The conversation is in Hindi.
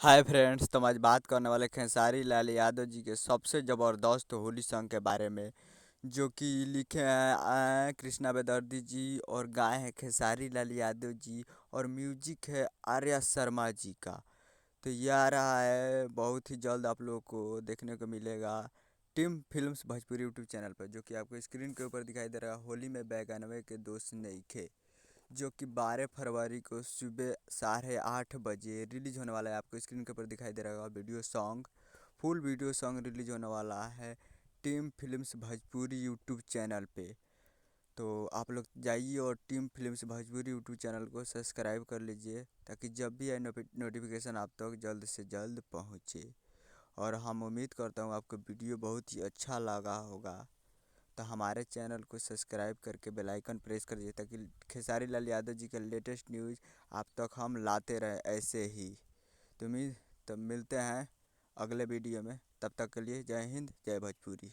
हाय फ्रेंड्स, तो हम आज बात करने वाले खेसारी लाल यादव जी के सबसे ज़बरदस्त होली सॉन्ग के बारे में, जो कि लिखे हैं कृष्णा बेदर्दी जी और गाए हैं खेसारी लाल यादव जी, और म्यूजिक है आर्या शर्मा जी का। तो ये आ रहा है बहुत ही जल्द, आप लोगों को देखने को मिलेगा team films Bhojpuri YouTube channel पर, जो कि आपको स्क्रीन के ऊपर दिखाई दे रहा है। होली में बैगनवे के दोस्त नइखे, जो कि 12 फरवरी को सुबह 8:30 बजे रिलीज होने वाला है। आपको स्क्रीन के ऊपर दिखाई दे रहा होगा video song, full video song release होने वाला है team films Bhojpuri YouTube channel पे। तो आप लोग जाइए और team films Bhojpuri YouTube channel को सब्सक्राइब कर लीजिए, ताकि जब भी आए नोटिफिकेशन आप तक जल्द से जल्द पहुँचे। और हम उम्मीद करता हूँ आपको वीडियो बहुत ही अच्छा लगा होगा। तो हमारे चैनल को सब्सक्राइब करके बेल आइकन प्रेस कर दीजिए, ताकि खेसारी लाल यादव जी का लेटेस्ट न्यूज़ आप तक हम लाते रहें ऐसे ही। तो मिलते हैं अगले वीडियो में। तब तक के लिए जय हिंद, जय भोजपुरी।